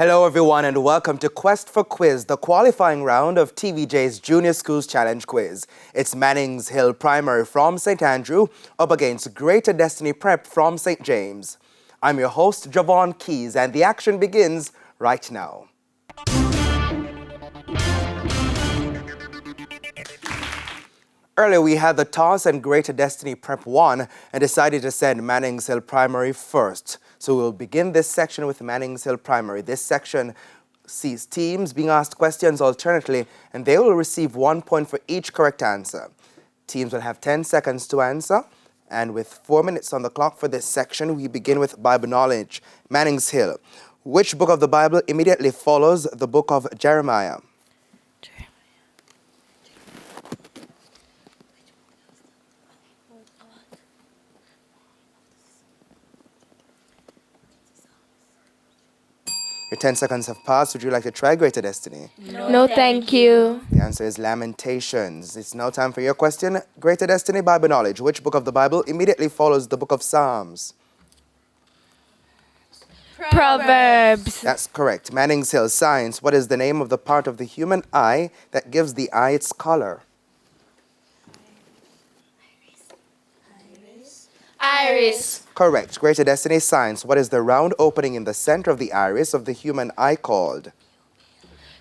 Hello everyone and welcome to Quest for Quiz, the qualifying round of TVJ's Junior Schools Challenge Quiz. It's Mannings Hill Primary from St. Andrew up against Greater Destiny Prep from St. James. I'm your host, Javon Keys, and the action begins right now. Earlier, we had the toss and Greater Destiny Prep won and decided to send Mannings Hill Primary first. So we'll begin this section with Mannings Hill Primary. This section sees teams being asked questions alternately, and they will receive 1 point for each correct answer. Teams will have 10 seconds to answer, and with 4 minutes on the clock for this section, we begin with Bible knowledge. Mannings Hill. Which book of the Bible immediately follows the book of Jeremiah? Your 10 seconds have passed. Would you like to try Greater Destiny? No, thank you. The answer is Lamentations. It's now time for your question. Greater Destiny Bible knowledge. Which book of the Bible immediately follows the book of Psalms? Proverbs. That's correct. Mannings Hill. Science. What is the name of the part of the human eye that gives the eye its color? Iris. Correct. Greater Destiny Science. What is the round opening in the center of the iris of the human eye called?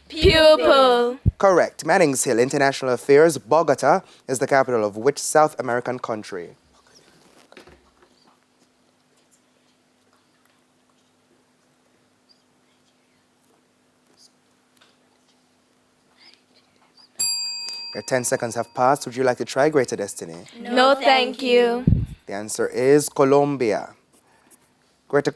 Pupil. Correct. Mannings Hill. International Affairs. Bogota is the capital of which South American country? Your 10 seconds have passed. Would you like to try Greater Destiny? No, thank you. The answer is Colombia. Greater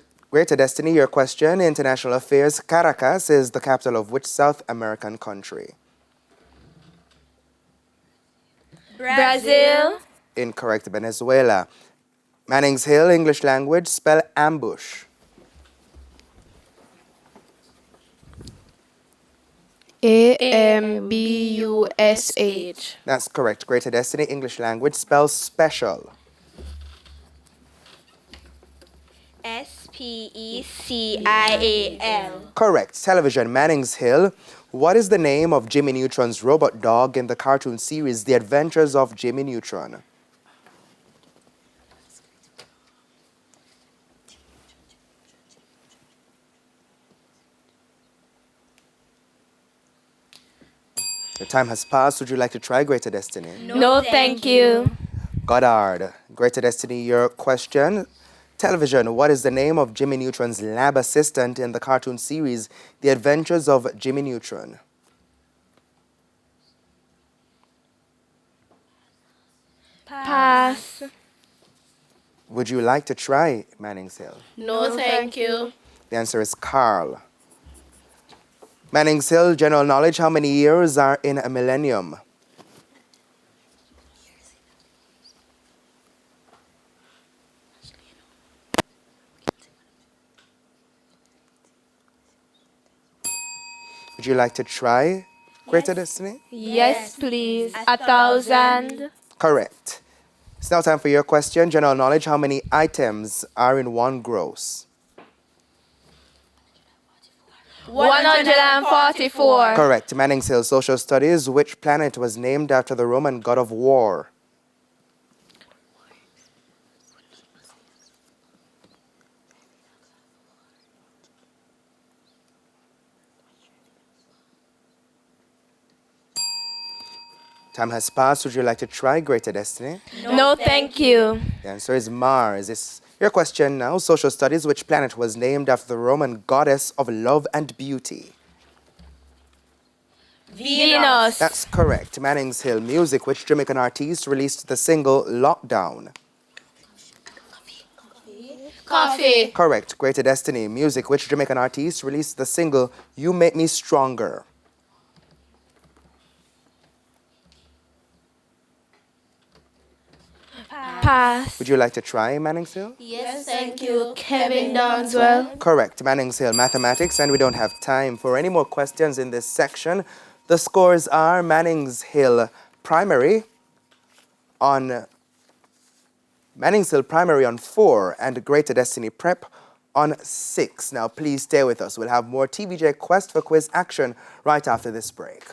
Destiny, your question. International Affairs. Caracas is the capital of which South American country? Brazil. Incorrect. Venezuela. Mannings Hill, English language. Spell ambush. Ambush. That's correct. Greater Destiny, English language. Spell special. Special. Correct. Television. Mannings Hill. What is the name of Jimmy Neutron's robot dog in the cartoon series The Adventures of Jimmy Neutron? Your time has passed. Would you like to try Greater Destiny? No, thank you. Goddard. Greater Destiny, your question. Television. What is the name of Jimmy Neutron's lab assistant in the cartoon series The Adventures of Jimmy Neutron? Pass. Would you like to try Mannings Hill? No, thank you. The answer is Carl. Mannings Hill, general knowledge. How many years are in a millennium? Would you like to try Greater Destiny? Yes, please. 1,000. Correct. It's now time for your question. General knowledge. How many items are in one gross? 144. Correct. Mannings Hill, social studies. Which planet was named after the Roman god of war? Time has passed. Would you like to try Greater Destiny? No, thank you. The answer is Mars. It's your question now. Social studies. Which planet was named after the Roman goddess of love and beauty? Venus. That's correct. Mannings Hill, music. Which Jamaican artist released the single Lockdown? Coffee. Correct. Greater Destiny, music. Which Jamaican artist released the single You Make Me Stronger? Pass. Would you like to try Mannings Hill? Yes, thank you. Kevin Downswell. Correct. Mannings Hill, mathematics, and we don't have time for any more questions in this section. The scores are Mannings Hill Primary on 4 and Greater Destiny Prep on 6. Now, please stay with us. We'll have more TVJ Quest for Quiz action right after this break.